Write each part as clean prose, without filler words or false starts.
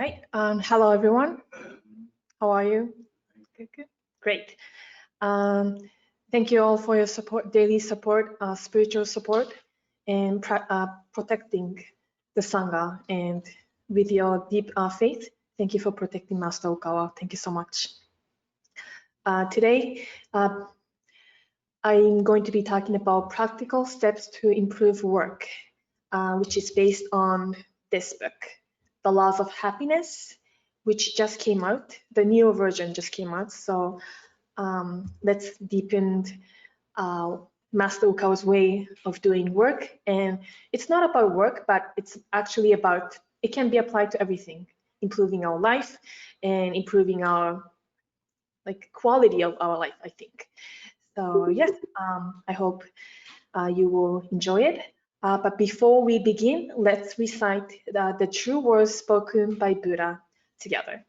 Right. Hello, everyone. How are you? Good, good. Great. Um, Thank you all for your support, daily support, spiritual support, and protecting the Sangha. And with your deep faith, thank you for protecting Master Okawa. Thank you so much. Today, I'm going to be talking about practical steps to improve work, which is based on this book, The Laws of Happiness, which just came out. The new version just came out. So let's deepen Master Okawa's way of doing work. And it's not about work, but it's actually about, it can be applied to everything, improving our life and improving our quality of our life, I think. So yes, I hope you will enjoy it. But before we begin, let's recite the true words spoken by Buddha together.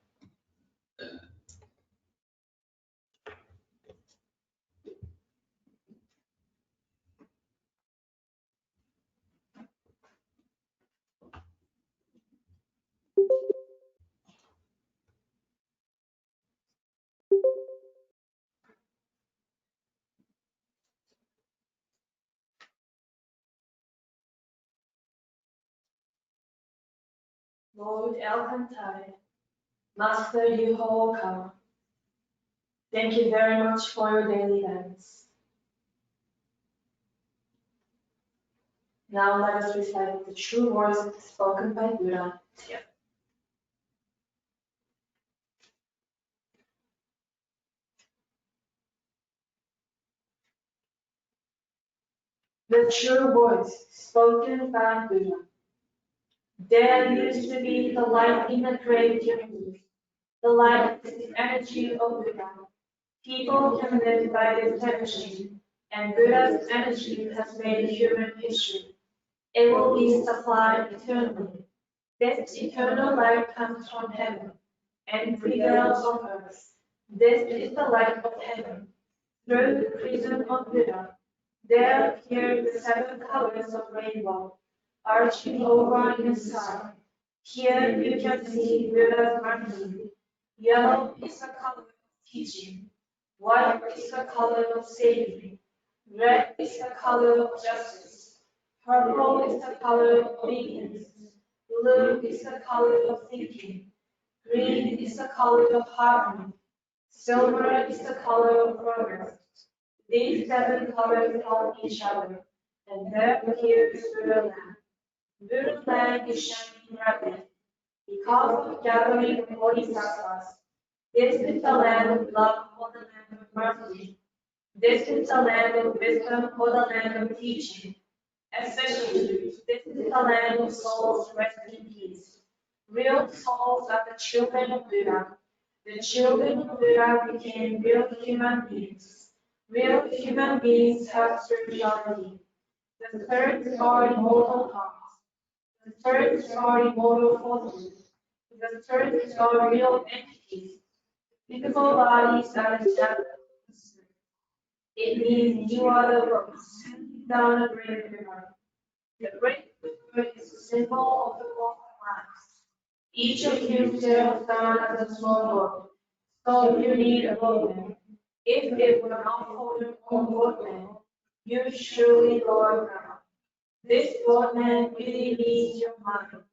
Lord Elkantai, Master Yuho Okawa, thank you very much for your daily guidance. Now let us recite the true words spoken by Buddha together. The true words spoken by Buddha. There used to be the light in the great universe. The light is the energy of Buddha. People can live by this energy, and Buddha's energy has made human history. It will be supplied eternally. This eternal light comes from heaven and prevails on earth. This is the light of heaven. Through the prism of Buddha, there appear the 7 colors of rainbow, arching over in the sky. Here you can see Buddha's mercy. Yellow is the color of teaching. White is the color of saving. Red is the color of justice. Purple is the color of obedience. Blue is the color of thinking. Green is the color of harmony. Silver is the color of progress. These 7 colors help each other, and there appears Buddha land. Buddha land is shining brightly because of gathering bodhisattvas. This is the land of love or the land of mercy. This is the land of wisdom or the land of teaching. Especially, this is the land of souls resting in peace. Real souls are the children of Buddha. The children of Buddha became real human beings. Real human beings have spirituality. The thirds are immortal hearts. The thirds are immortal forces. The thirds are real entities. Physical bodies are the shadow. It means you are the road sending down a great river. The great river is a symbol of the walk lives. Each of you sails down as a small boat, so you need a boatman. If it were not for your own boatman, you surely go aground. This boatman really needs your mind.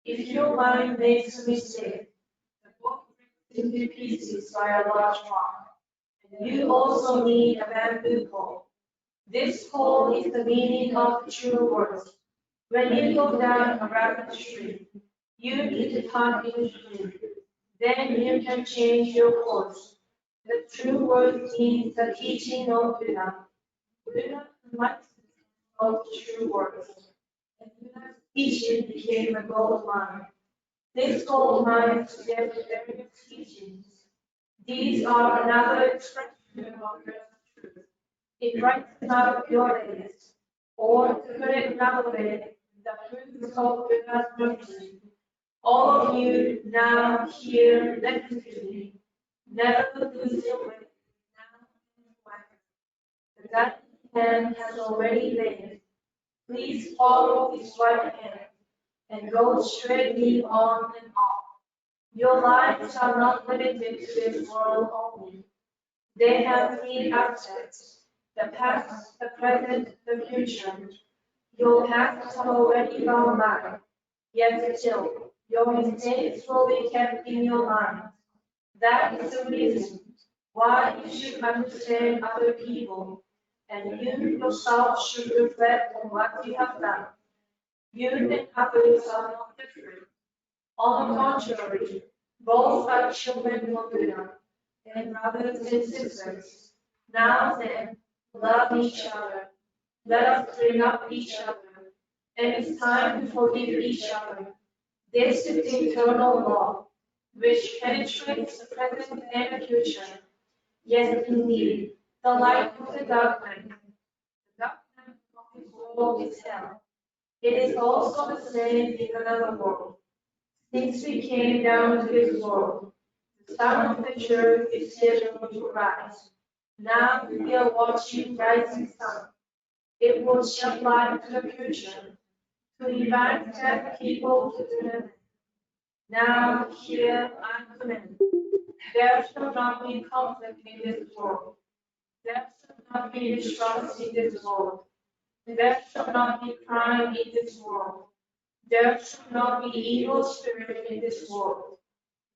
If your mind makes a mistake, the boat breaks into pieces by a large rock. And you also need a bamboo pole. This pole is the meaning of the true words. When you go down a rapid stream, you need to turn into stream. Then you can change your course. The true words means the teaching of Buddha. Buddha enlightened of the true words. And Buddha's teaching became a gold mine. This gold mine suggests various teachings. These are another expression of Buddha's truth. It brightens up your days. Or to put it another way, the fruits of Buddha's mercy. All of you now here listen to me. Never lose your way. Now and forever. The guiding hand has already laid. Please follow his right hand and go straightly on and on. Your lives are not limited to this world only. They have three aspects: the past, the present, the future. Your past have already gone by, yet still, your mistakes will be kept in your mind. That is the reason why you should understand other people, and you yourself should reflect on what you have done. You and others are not different. On the contrary, both are children of Buddha and brothers and sisters. Now then, love each other. Let us bring up each other. And it's time to forgive each other. This is the eternal law, which penetrates the present and the future. Yes, indeed, the light of the darkness. The darkness of this world is hell. It is also the same in another world. Since we came down to this world, the sun of the truth is scheduled to rise. Now we are watching rising sun. It will shed light to the future, to divine set people to the now here I command. There shall not be conflict in this world. There shall not be distrust in this world. There shall not be crime in this world. There shall not be evil spirit in this world.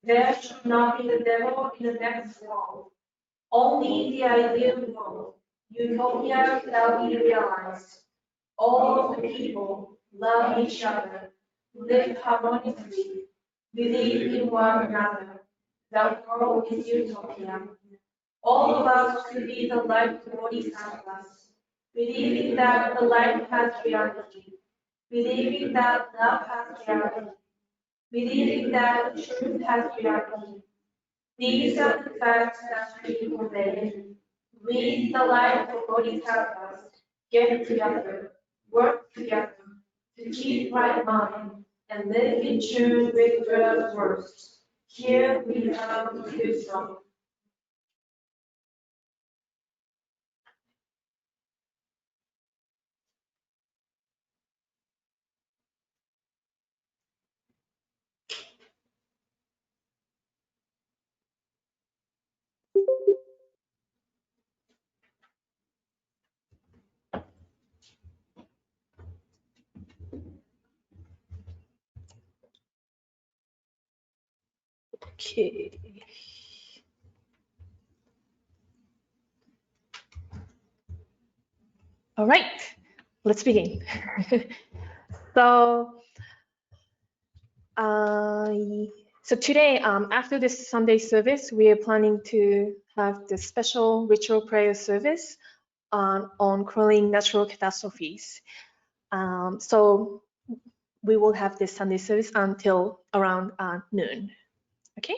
There shall not be the devil in the next world. Only in the ideal world, utopia shall be realized. All of the people love each other, live harmoniously, believe in one another. The world is utopia. All of us could be the light bodhisattvas, believing that the light has reality, believing that love has reality, believing that the truth has reality. These are the facts that we convey. We, the light of bodhisattvas, get together, work together, to keep right mind, and live in tune with Buddha's words. Here we have to do so. Okay. All right, let's begin. so, so today, after this Sunday service, we are planning to have the special ritual prayer service on quelling natural catastrophes. So we will have this Sunday service until around noon. Okay.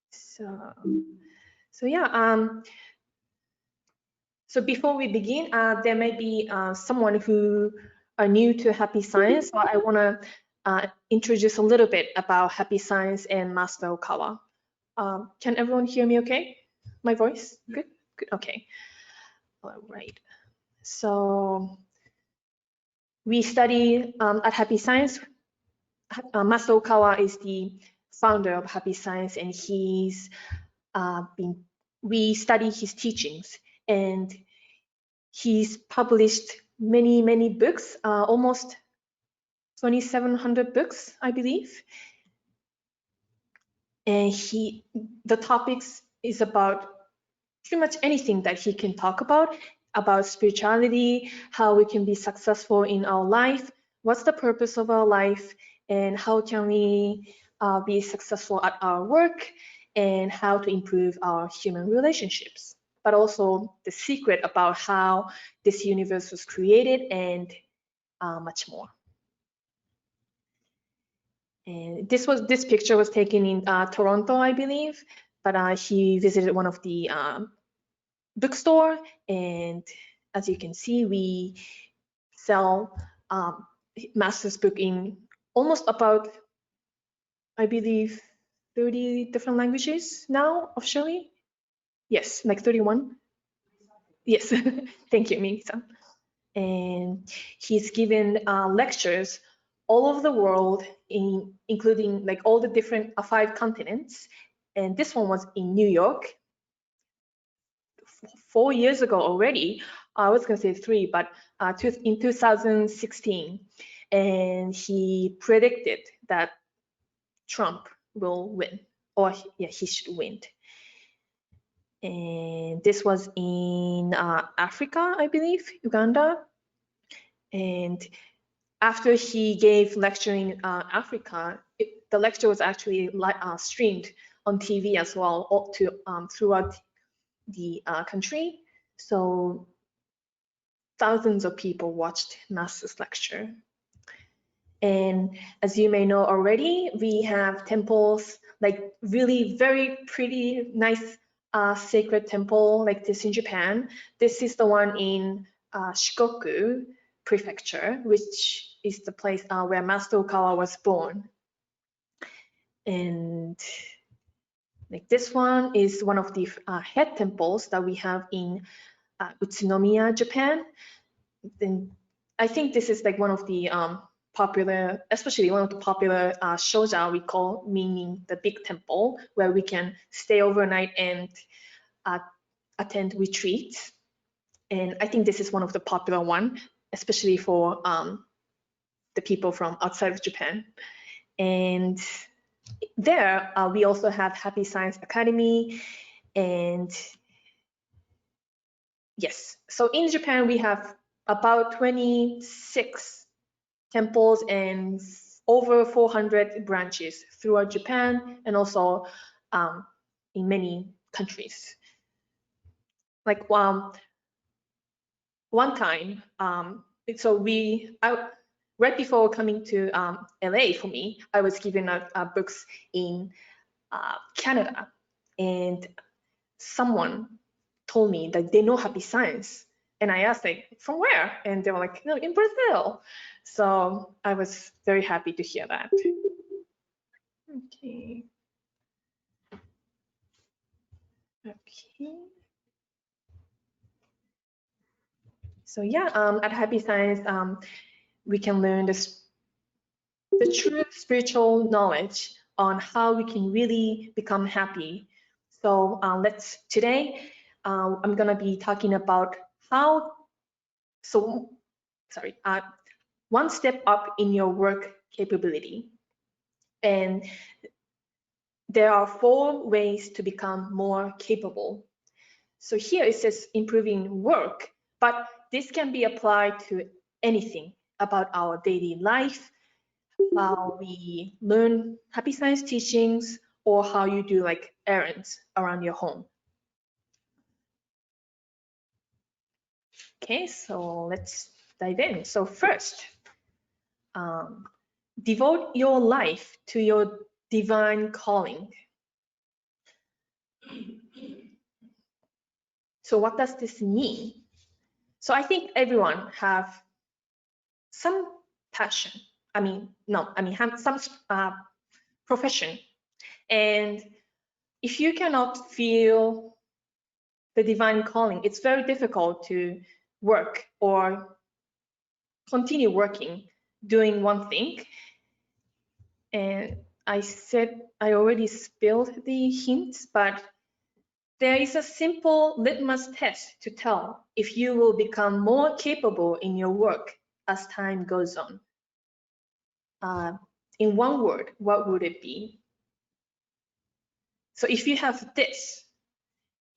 So yeah. So before we begin, there may be someone who are new to Happy Science. So I want to introduce a little bit about Happy Science and Master Okawa. Can everyone hear me okay? My voice? Good? Good, okay. All right. So we study at Happy Science. Master Okawa is the founder of Happy Science, and we study his teachings, and he's published many books, almost 2,700 books, I believe. And the topics is about pretty much anything that he can talk about spirituality, how we can be successful in our life, what's the purpose of our life, and how can we be successful at our work, and how to improve our human relationships, but also the secret about how this universe was created and much more. And this picture was taken in Toronto, I believe, but he visited one of the bookstore, and as you can see, we sell master's book in almost about, I believe, 30 different languages now officially. Yes, like 31. Yes, thank you, Ming-san. And he's given lectures all over the world, including like all the different 5 continents. And this one was in New York 4 years ago already. I was going to say 3, but in 2016. And he predicted that Trump will win, or yeah, he should win. And this was in Africa, I believe, Uganda. And after he gave lecture in Africa, the lecture was actually streamed on TV as well throughout the country. So thousands of people watched Master's lecture. And as you may know already, we have temples, like really very pretty, nice sacred temple like this in Japan. This is the one in Shikoku Prefecture, which is the place where Master Okawa was born. And like this one is one of the head temples that we have in Utsunomiya, Japan. And I think this is like one of the popular, especially one of the popular shoja we call, meaning the big temple, where we can stay overnight and attend retreats. And I think this is one of the popular one, especially for the people from outside of Japan. And there we also have Happy Science Academy. And yes, so in Japan we have about 26 temples and over 400 branches throughout Japan, and also in many countries. Like one time, so right before coming to LA for me, I was given books in Canada, and someone told me that they know Happy Science. And I asked, like, from where? And they were like, no, in Brazil. So I was very happy to hear that. Okay. Okay. So yeah, at Happy Science, we can learn the true spiritual knowledge on how we can really become happy. So today, I'm gonna be talking about one step up in your work capability. And there are 4 ways to become more capable. So here it says improving work, but this can be applied to anything about our daily life, how we learn Happy Science teachings, or how you do like errands around your home. Okay, so let's dive in. So first, devote your life to your divine calling. So what does this mean? So I think everyone have some passion. Have some profession. And if you cannot feel the divine calling, it's very difficult to work or continue working, doing one thing. And I already spilled the hints, but there is a simple litmus test to tell if you will become more capable in your work as time goes on. In one word, what would it be? So if you have this,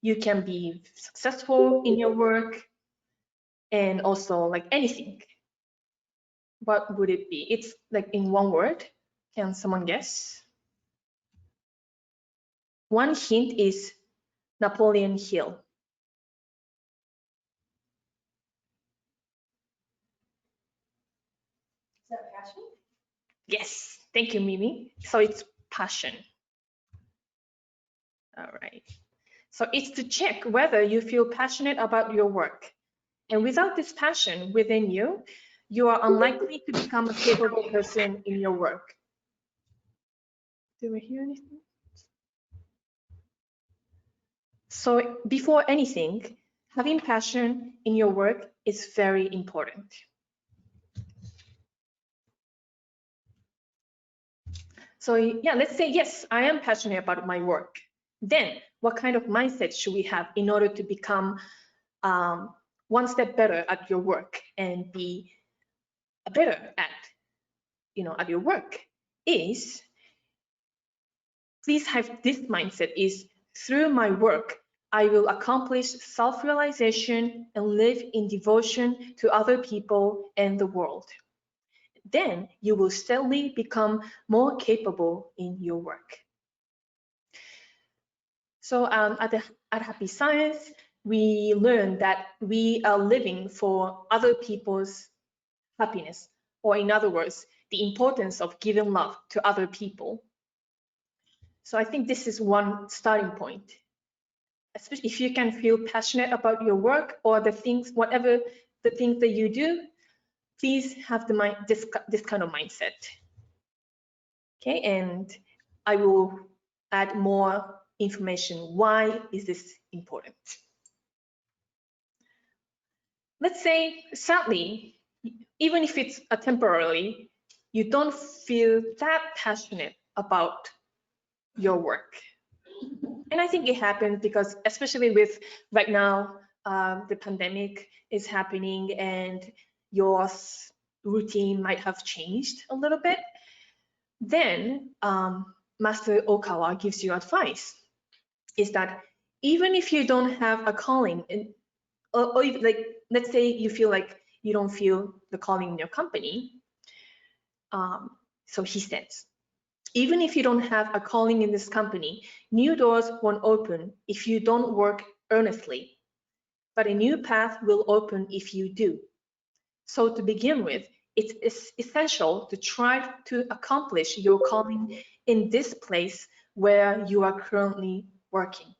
you can be successful in your work and also like anything. What would it be? It's like in one word. Can someone guess? One hint is Napoleon Hill. Is that passion? Yes, thank you, Mimi. So it's passion. All right. So it's to check whether you feel passionate about your work. And without this passion within you, you are unlikely to become a capable person in your work. Did we hear anything? So before anything, having passion in your work is very important. So yeah, let's say, yes, I am passionate about my work. Then what kind of mindset should we have in order to become one step better at your work and be better at, at your work? Is please have this mindset is through my work, I will accomplish self-realization and live in devotion to other people and the world. Then you will steadily become more capable in your work. So at Happy Science, we learn that we are living for other people's happiness, or in other words, the importance of giving love to other people. So I think this is one starting point. Especially if you can feel passionate about your work or the things, whatever the things that you do, please have this kind of mindset. Okay, and I will add more information. Why is this important? Let's say, sadly, even if it's temporarily, you don't feel that passionate about your work. And I think it happens because, especially with right now, the pandemic is happening and your routine might have changed a little bit. Then Master Okawa gives you advice, is that even if you don't have a calling, or like, let's say you feel like you don't feel the calling in your company, so he says, even if you don't have a calling in this company, new doors won't open if you don't work earnestly, but a new path will open if you do. So to begin with, it's essential to try to accomplish your calling in this place where you are currently working.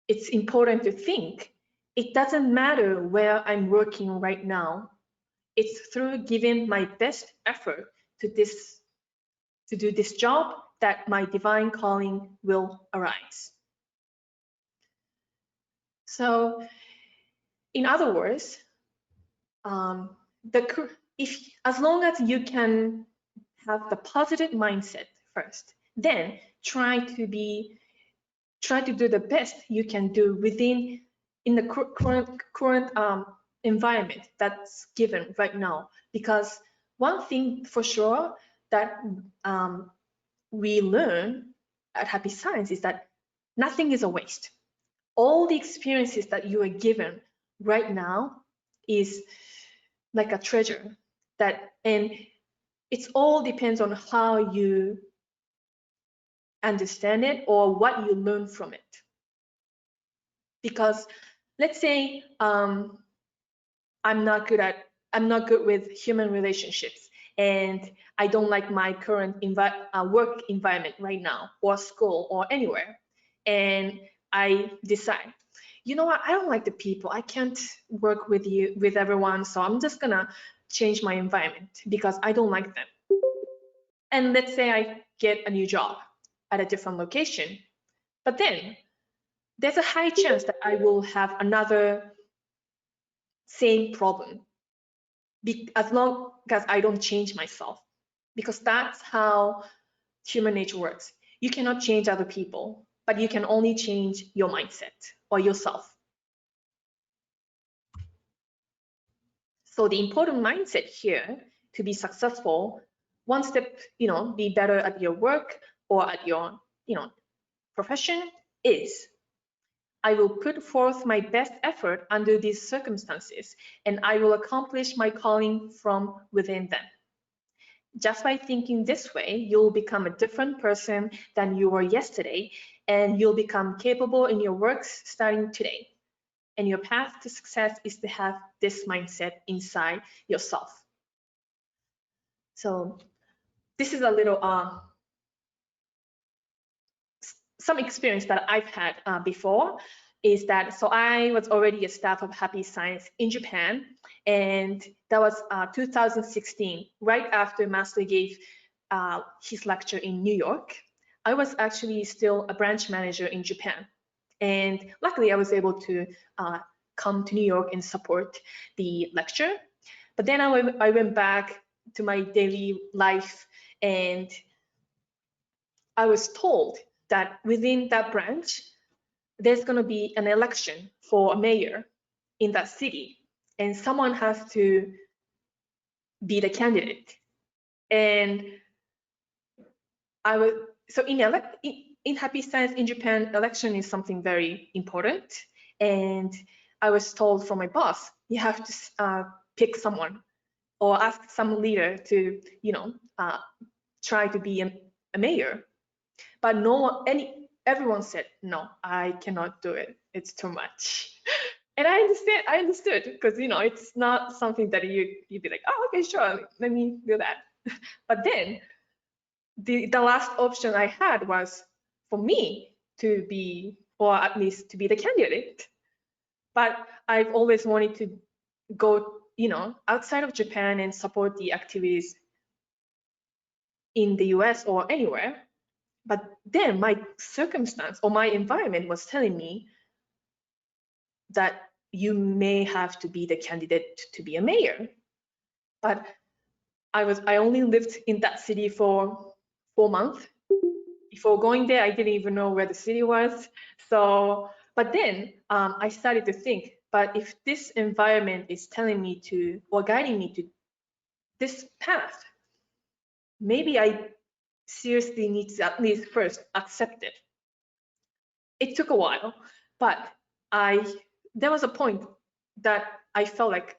It's important to think, it doesn't matter where I'm working right now. It's through giving my best effort to do this job that my divine calling will arise. So in other words, as long as you can have the positive mindset first, then try to do the best you can do in the current environment that's given right now. Because one thing for sure that we learn at Happy Science is that nothing is a waste. All the experiences that you are given right now is like a treasure, and it's all depends on how you understand it or what you learn from it. Because let's say I'm not good with human relationships, and I don't like my current work environment right now, or school, or anywhere, and I decide, you know what, I don't like the people, I can't work with everyone, so I'm just gonna change my environment because I don't like them. And let's say I get a new job at a different location, but then there's a high chance that I will have another same problem, as long as I don't change myself, because that's how human nature works. You cannot change other people, but you can only change your mindset or yourself. So the important mindset here to be successful, one step, be better at your work or at your, profession, is I will put forth my best effort under these circumstances, and I will accomplish my calling from within them. Just by thinking this way, you'll become a different person than you were yesterday, and you'll become capable in your works starting today. And your path to success is to have this mindset inside yourself. So this is a little some experience that I've had before, is that, so I was already a staff of Happy Science in Japan, and that was 2016, right after Master gave his lecture in New York. I was actually still a branch manager in Japan, and luckily I was able to come to New York and support the lecture. But then I went back to my daily life, and I was told that within that branch, there's going to be an election for a mayor in that city, and someone has to be the candidate. And I was so in Happy Science in Japan, election is something very important. And I was told from my boss, you have to pick someone or ask some leader to, try to be a mayor. But everyone said, no, I cannot do it. It's too much. And I understood because, it's not something that you'd be like, oh, okay, sure, let me do that. But then the last option I had was for me to be, or at least to be the candidate. But I've always wanted to go, outside of Japan and support the activities in the US or anywhere. But then my circumstance or my environment was telling me that you may have to be the candidate to be a mayor. But I only lived in that city for 4 months. Before going there, I didn't even know where the city was. So, but then I started to think, but if this environment is telling me to, or guiding me to this path, maybe I seriously need to at least first accept it. It took a while, but there was a point that I felt like,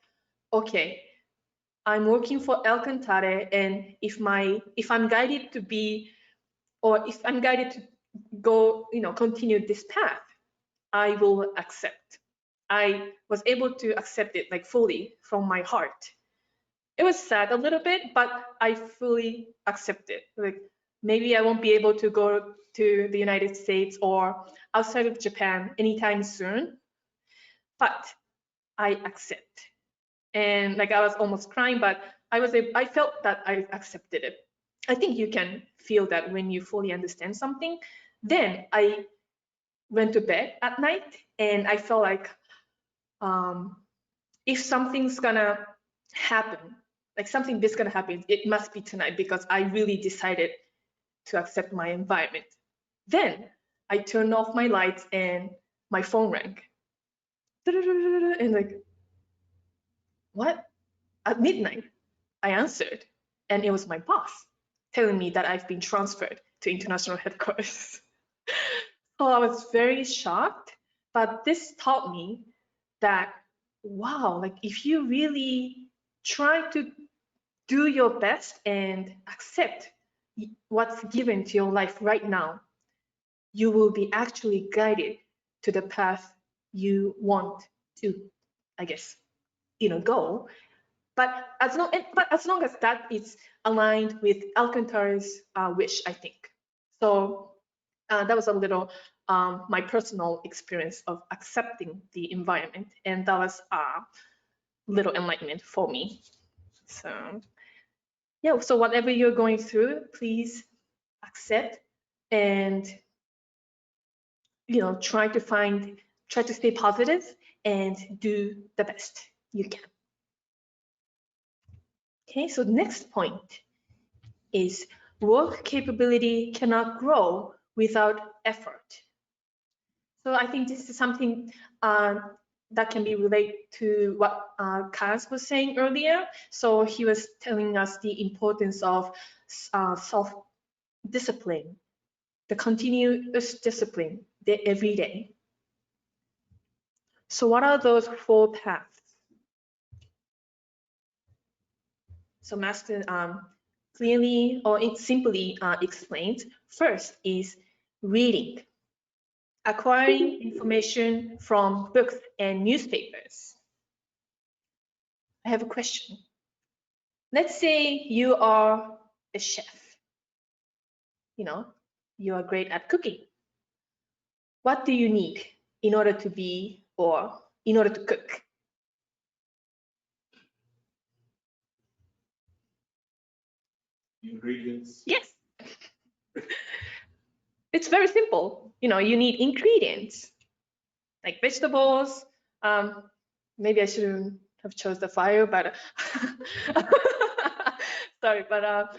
okay, I'm working for Alcantara, and if I'm guided to be, or if I'm guided to go, continue this path, I will accept. I was able to accept it like fully from my heart. It was sad a little bit, but I fully accept it. Like maybe I won't be able to go to the United States or outside of Japan anytime soon, but I accept. And like I was almost crying, but I felt that I accepted it. I think you can feel that when you fully understand something. Then I went to bed at night and I felt like if something's gonna happen, like something big's gonna happen, it must be tonight because I really decided to accept my environment. Then I turned off my lights and my phone rang. And like, what? At midnight, I answered, and it was my boss telling me that I've been transferred to international headquarters. So I was very shocked, but this taught me that, wow, like if you really try to do your best and accept what's given to your life right now, you will be actually guided to the path you want to, I guess, go. But as long as that is aligned with Alcantara's wish, I think. So that was a little my personal experience of accepting the environment, and that was a little enlightenment for me. So yeah, so whatever you're going through, please accept and try to stay positive and do the best you can. Okay, so the next point is work capability cannot grow without effort. So I think this is something that can be related to what Kaz was saying earlier. So he was telling us the importance of self-discipline, the continuous discipline every day. So what are those 4 paths? So Master clearly or it simply explains. First is reading, acquiring information from books and newspapers. I have a question. Let's say you are a chef. You are great at cooking. What do you need in order to be or in order to cook? Ingredients. Yes. It's very simple. You need ingredients like vegetables. Maybe I shouldn't have chose the fire, but sorry, but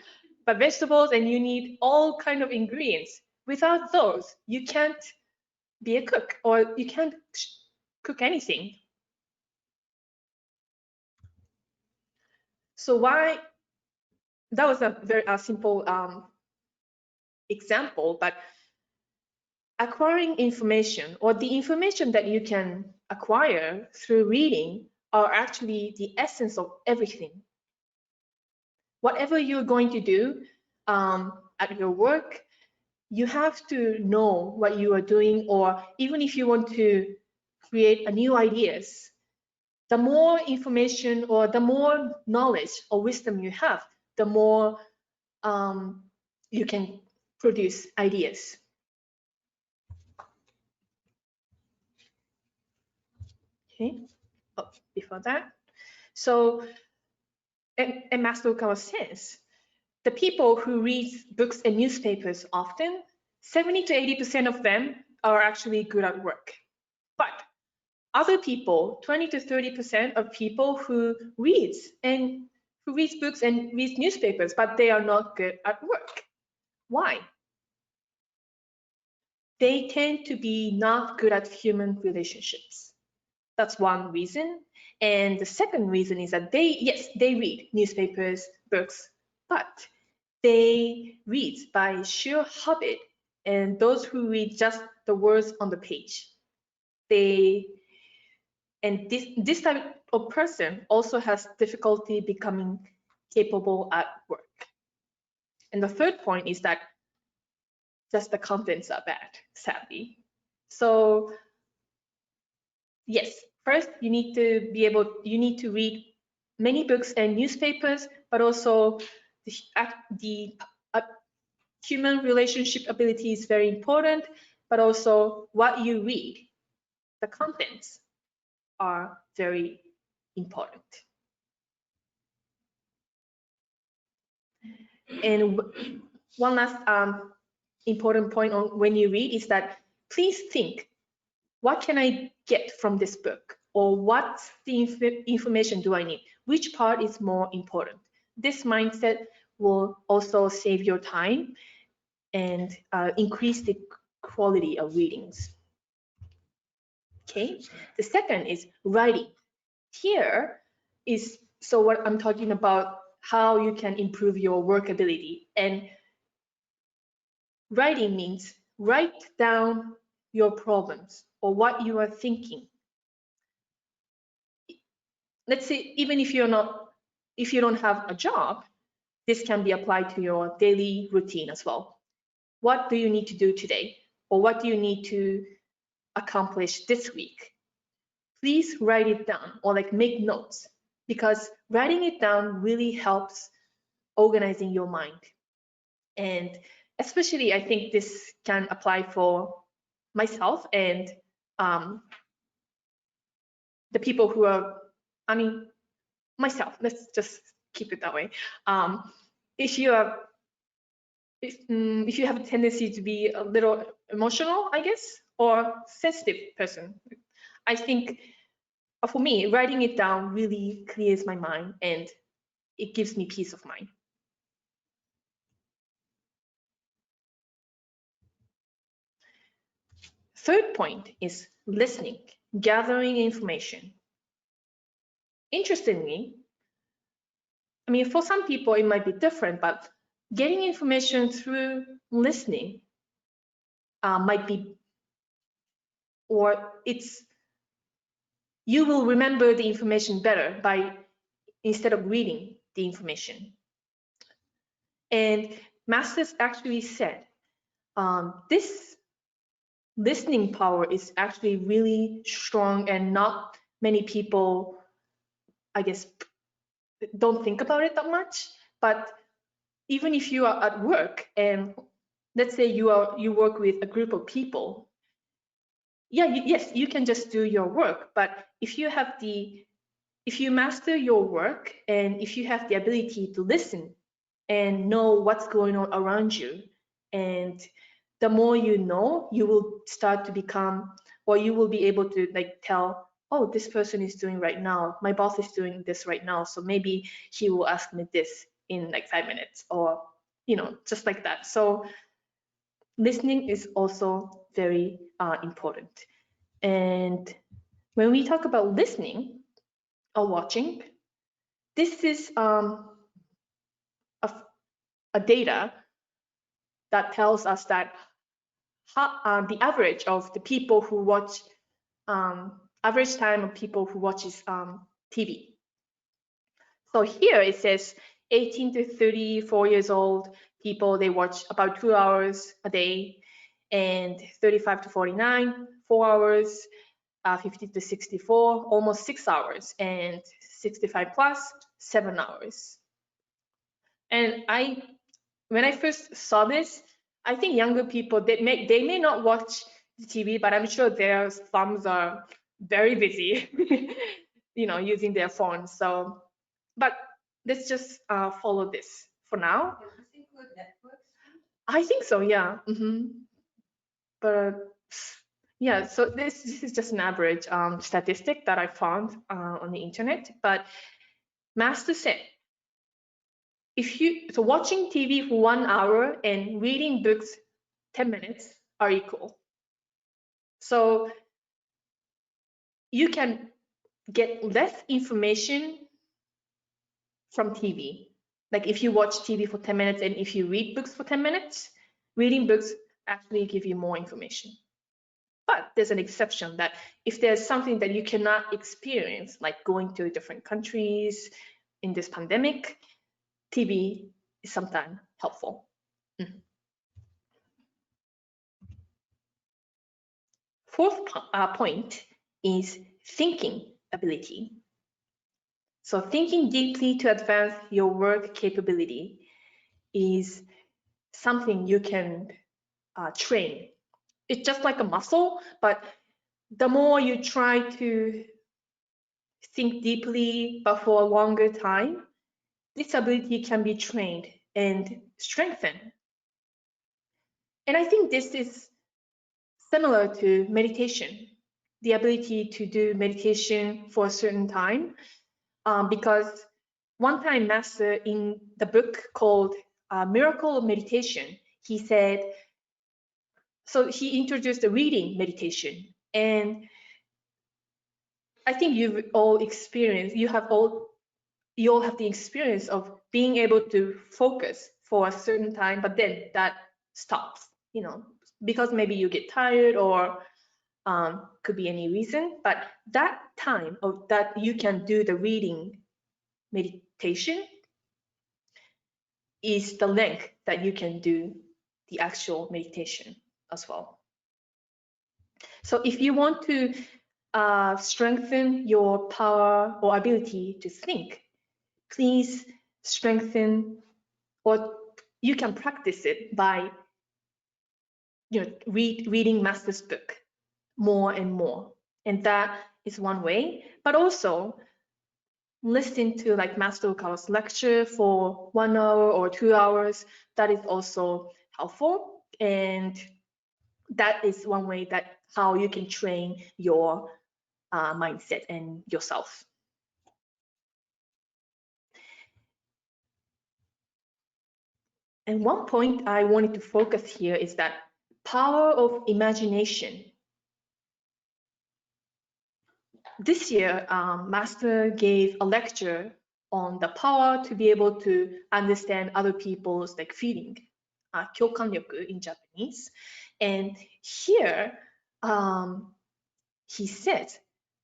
but vegetables, and you need all kind of ingredients. Without those, you can't be a cook, or you can't cook anything. So why? That was a very simple example, but acquiring information, or the information that you can acquire through reading, are actually the essence of everything. Whatever you're going to do at your work, you have to know what you are doing, or even if you want to create a new ideas, the more information or the more knowledge or wisdom you have, the more you can produce ideas. Okay, before that. So, in Maslow Okawa says, the people who read books and newspapers often, 70 to 80% of them are actually good at work. But other people, 20 to 30% of people who reads books and reads newspapers, but they are not good at work. Why? They tend to be not good at human relationships. That's one reason. And the second reason is that they read newspapers, books, but they read by sheer habit, and those who read just the words on the page. This type of person also has difficulty becoming capable at work. And the third point is that just the contents are bad, sadly. So yes, first you need to read many books and newspapers, but also the human relationship ability is very important, but also what you read, the contents are very important. And one last important point on when you read is that please think, what can I get from this book? Or what information do I need? Which part is more important? This mindset will also save your time and increase the quality of readings. Okay, the second is writing. Here is, so what I'm talking about, how you can improve your work ability. And writing means write down your problems or what you are thinking. Let's say, even if you don't have a job, this can be applied to your daily routine as well. What do you need to do today? Or what do you need to accomplish this week? Please write it down, or like make notes, because writing it down really helps organizing your mind. And especially, I think this can apply for myself and the people who are, myself, let's just keep it that way. If you have a tendency to be a little emotional, I guess, or sensitive person, I think for me, writing it down really clears my mind and it gives me peace of mind. Third point is listening, gathering information. Interestingly, for some people it might be different, but getting information through listening might be, or you will remember the information better instead of reading the information. And Masters actually said this listening power is actually really strong, and not many people, I guess, don't think about it that much. But even if you are at work and let's say you work with a group of people, yes, you can just do your work. But if you master your work, and if you have the ability to listen and know what's going on around you, and the more you know, you will start to become, or you will be able to tell, oh, this person is doing right now, my boss is doing this right now, so maybe he will ask me this in 5 minutes, or just like that. So listening is also very important. And when we talk about listening or watching, this is a data that tells us that the average of the people who watch, average time of people who watches TV. So here it says 18 to 34 years old people, they watch about 2 hours a day, and 35 to 49, 4 hours, 50 to 64, almost 6 hours, and 65 plus, 7 hours. And when I first saw this, I think younger people, they may not watch the TV, but I'm sure their thumbs are very busy, using their phones. So, but let's just follow this for now. Does this include Netflix? I think so, yeah. But yeah, so this is just an average statistic that I found on the internet. But Master said, so watching TV for 1 hour and reading books 10 minutes are equal. So you can get less information from TV. Like if you watch TV for 10 minutes and if you read books for 10 minutes, reading books actually give you more information. But there's an exception that if there's something that you cannot experience, like going to different countries in this pandemic, TV is sometimes helpful. Fourth point is thinking ability. So thinking deeply to advance your work capability is something you can train. It's just like a muscle, but the more you try to think deeply but for a longer time, this ability can be trained and strengthened. And I think this is similar to meditation, the ability to do meditation for a certain time, because one time Master in the book called Miracle of Meditation, he said, so he introduced the reading meditation, and I think you've all experienced, you all have the experience of being able to focus for a certain time, but then that stops, because maybe you get tired or could be any reason, but that time of that you can do the reading meditation is the length that you can do the actual meditation as well. So if you want to strengthen your power or ability to think, please strengthen, or you can practice it by reading Master's book more and more. And that is one way, but also listen to like Master Okawa's lecture for 1 hour or 2 hours. That is also helpful. And that is one way that how you can train your mindset and yourself. And one point I wanted to focus here is that power of imagination. This year, Master gave a lecture on the power to be able to understand other people's like feeling, 共感力 in Japanese. And here, he said,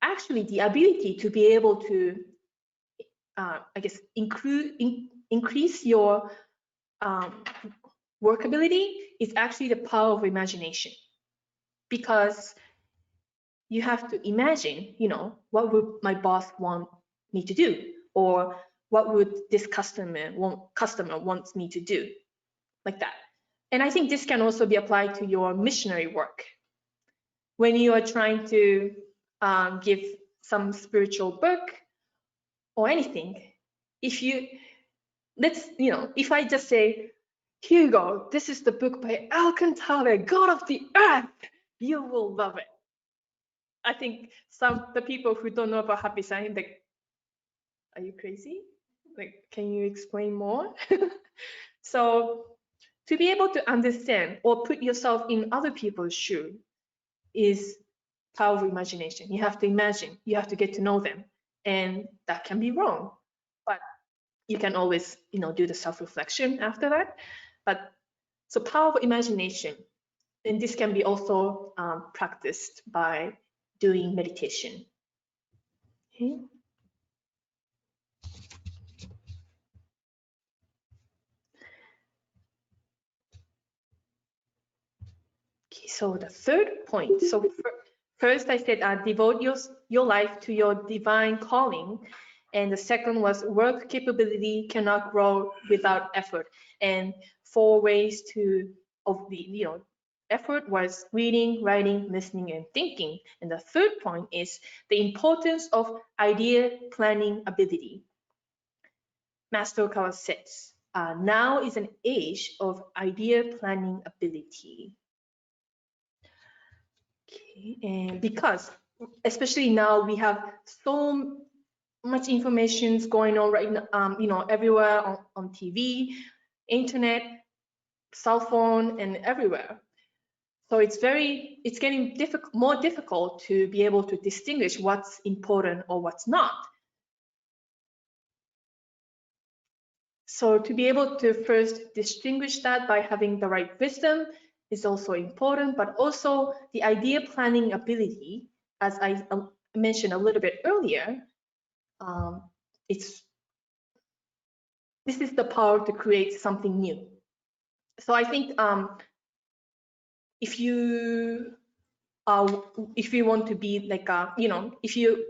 actually the ability to be able to, I guess, increase your workability is actually the power of imagination, because you have to imagine, what would my boss want me to do, or what would this customer wants me to do, like that. And I think this can also be applied to your missionary work. When you are trying to give some spiritual book or anything, if I just say, here you go, this is the book by Alcantara, God of the Earth, you will love it. I think the people who don't know about happy sign, like, are you crazy? Like, can you explain more? So to be able to understand or put yourself in other people's shoe is power of imagination. You have to imagine, you have to get to know them, and that can be wrong, but you can always, do the self-reflection after that. But so power of imagination, and this can be also practiced by doing meditation. Okay. Okay, so the third point. So first I said devote your life to your divine calling. And the second was work capability cannot grow without effort. And 4 ways of the effort was reading, writing, listening, and thinking. And the third point is the importance of idea planning ability. Master Okawa says, now is an age of idea planning ability. Okay, and because especially now we have so much information going on right now, everywhere on TV, internet, cell phone, and everywhere. So it's getting more difficult to be able to distinguish what's important or what's not. So to be able to first distinguish that by having the right wisdom is also important, but also the idea planning ability, as I mentioned a little bit earlier, this is the power to create something new. So I think if you want to be like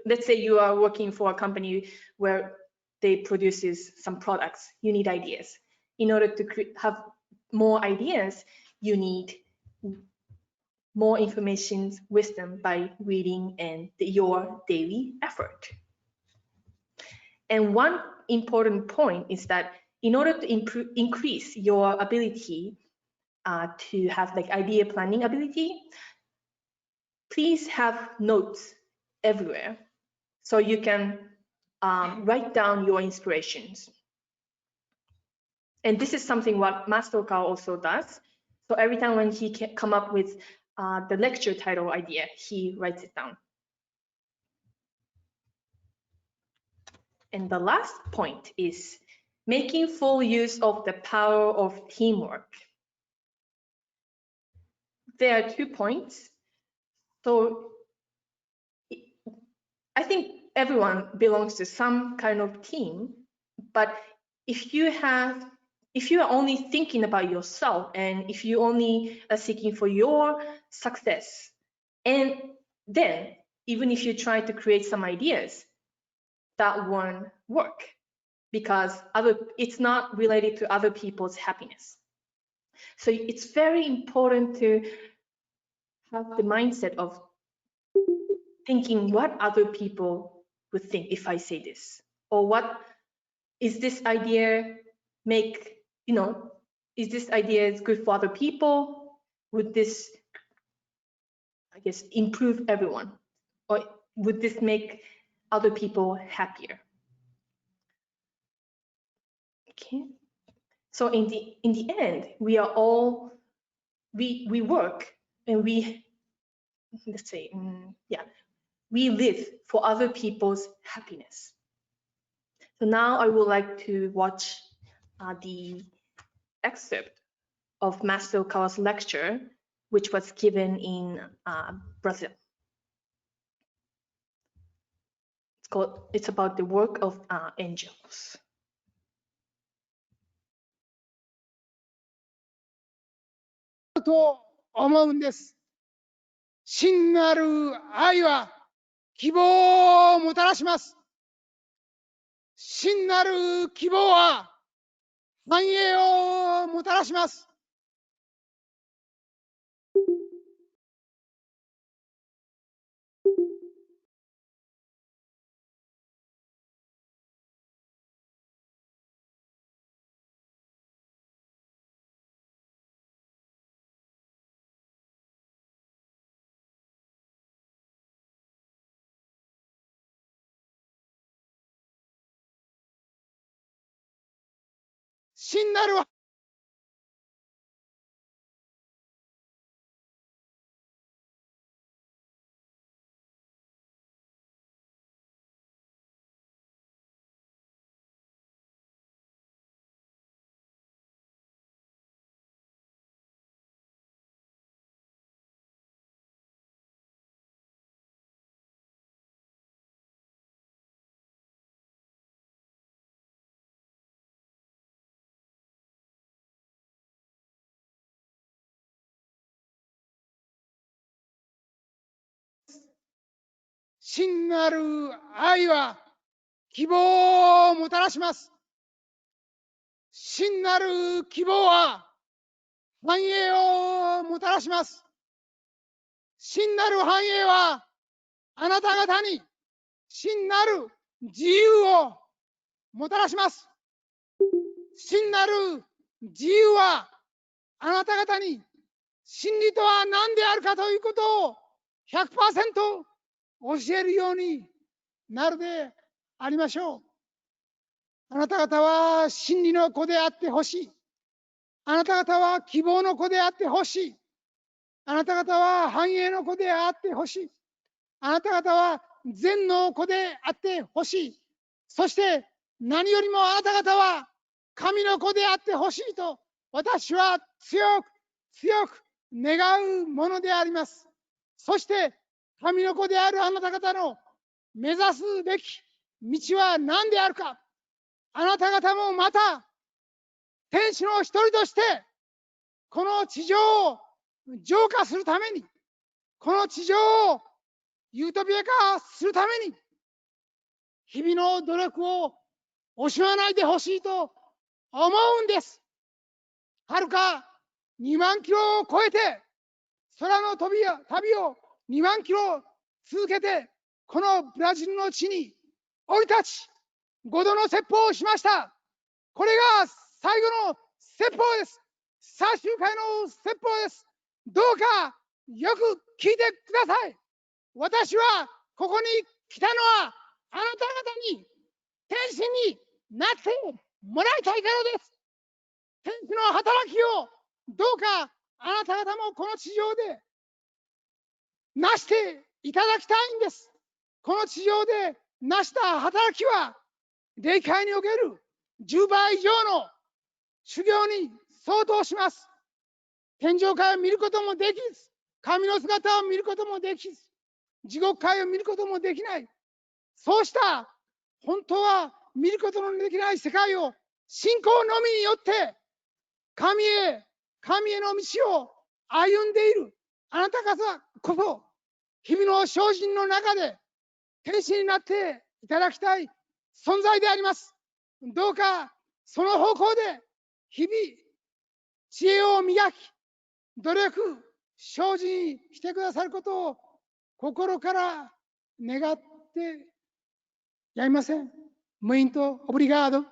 let's say you are working for a company where they produces some products, you need ideas. In order to have more ideas, you need more information, wisdom by reading and your daily effort. And one important point is that in order to increase your ability to have like idea planning ability, please have notes everywhere so you can write down your inspirations. And this is something what Master Okawa also does. So every time when he can come up with the lecture title idea, he writes it down. And the last point is making full use of the power of teamwork. There are 2 points. So I think everyone belongs to some kind of team, but if you are only thinking about yourself and if you only are seeking for your success, and then even if you try to create some ideas, that won't work because it's not related to other people's happiness. So it's very important to have the mindset of thinking what other people would think if I say this, or what is this idea is this idea good for other people? Would this, I guess, improve everyone? Or would this make other people happier? Okay. So in the end, we are all, we work and let's say, we live for other people's happiness. So now I would like to watch the excerpt of Master Okawa's lecture, which was given in Brazil. It's about the work of angels. と思うんです。真なる愛は希望をもたらします。真なる希望は繁栄をもたらします。真なる真なる愛は希望をもたらします。真なる希望は繁栄をもたらします。真なる繁栄はあなた方に真なる自由をもたらします。真なる自由はあなた方に真理とは何であるかということを 100% 教えるようになるでありましょう。あなた方は真理の子であってほしい。あなた方は希望の子であってほしい。あなた方は繁栄の子であってほしい。あなた方は善の子であってほしい。そして何よりもあなた方は神の子であってほしいと私は強く強く願うものであります。そして神の子であるあなた方の目指すべき道は何であるか。あなた方もまた天使の一人としてこの地上を浄化するために、この地上をユートピア化するために日々の努力を惜しまないでほしいと思うんです。はるか2万キロを超えて空の旅を2万キロ続けてこのブラジルの地に降り立ち5度の説法をしました。これが最後の説法です。最終回の説法です。どうかよく聞いてください。私はここに来たのはあなた方に天使になってもらいたいからです。天使の働きをどうかあなた方もこの地上でなしていただきたいんです。この地上でなした働きは霊界における10倍以上の修行に相当します。天上界を見ることもできず、神の姿を見ることもできず、地獄界を見ることもできない。そうした本当は見ることのできない世界を信仰のみによって神への道を歩んでいるあなた方こそ日々の精進の中で天使になっていただきたい存在であります。どうかその方向で日々知恵を磨き努力精進してくださることを心から願ってやりません。Muito obrigado.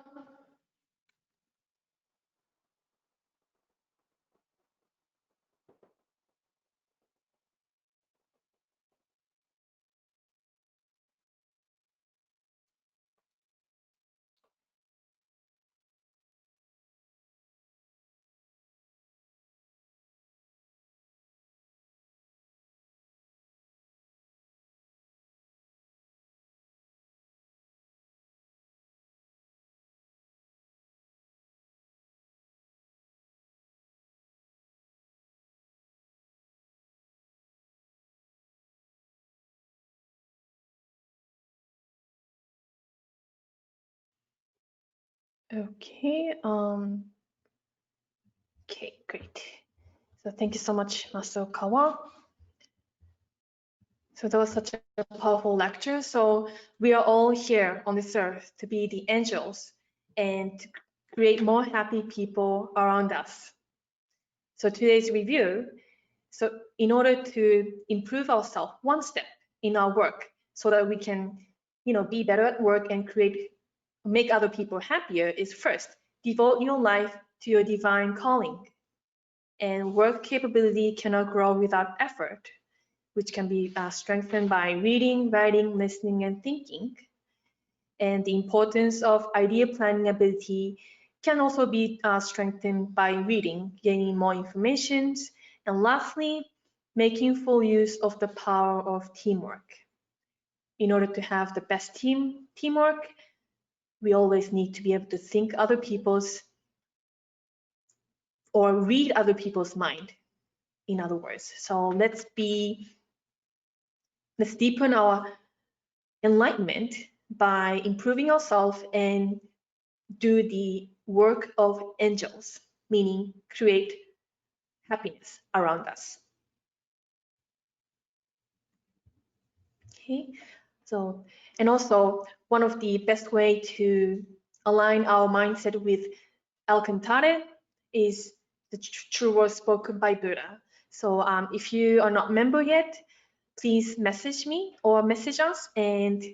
Okay. Okay, great. So thank you so much, Master Kawa. So that was such a powerful lecture. So we are all here on this earth to be the angels and to create more happy people around us. So today's review, so in order to improve ourselves one step in our work so that we can, be better at work and make other people happier is first, devote your life to your divine calling. And work capability cannot grow without effort, which can be strengthened by reading, writing, listening, and thinking. And the importance of idea planning ability can also be strengthened by reading, gaining more information, and lastly, making full use of the power of teamwork. In order to have the best teamwork, we always need to be able to think other people's or read other people's mind, in other words. So let's deepen our enlightenment by improving ourselves and do the work of angels, meaning create happiness around us. Okay, So, and also one of the best way to align our mindset with El Cantare is the true words spoken by Buddha. So if you are not member yet, please message me or message us, and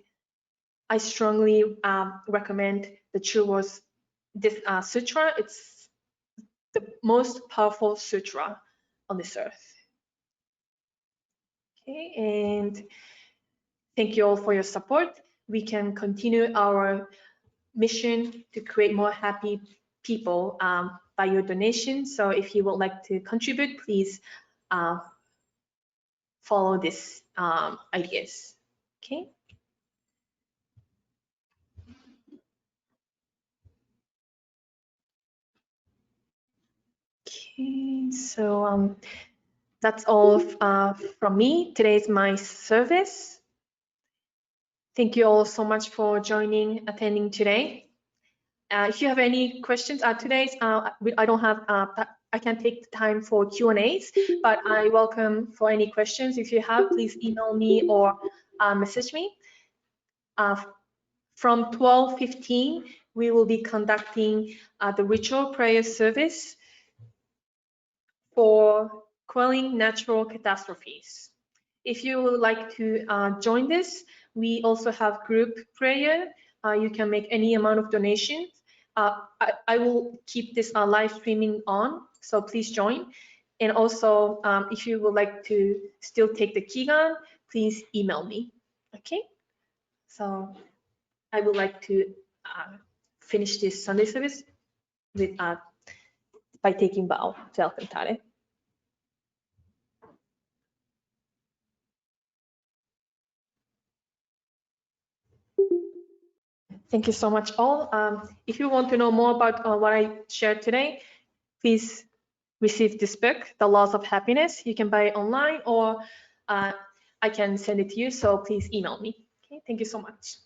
I strongly recommend the True Words this sutra. It's the most powerful sutra on this earth. Okay, and thank you all for your support. We can continue our mission to create more happy people by your donation. So if you would like to contribute, please follow these ideas. Okay. Okay, so that's all from me. Today's my service. Thank you all so much for attending today. If you have any questions, I don't have, I can't take the time for Q&As, but I welcome for any questions. If you have, please email me or message me. From 12:15, we will be conducting the ritual prayer service for quelling natural catastrophes. If you would like to join this, we also have group prayer. You can make any amount of donations. I will keep this live streaming on, so please join. And also, if you would like to still take the Kigan, please email me. Okay, so I would like to finish this Sunday service with by taking bow to El Cantare. Thank you so much all. If you want to know more about what I shared today, please receive this book, The Laws of Happiness. You can buy it online, or I can send it to you, so please email me. Okay, thank you so much.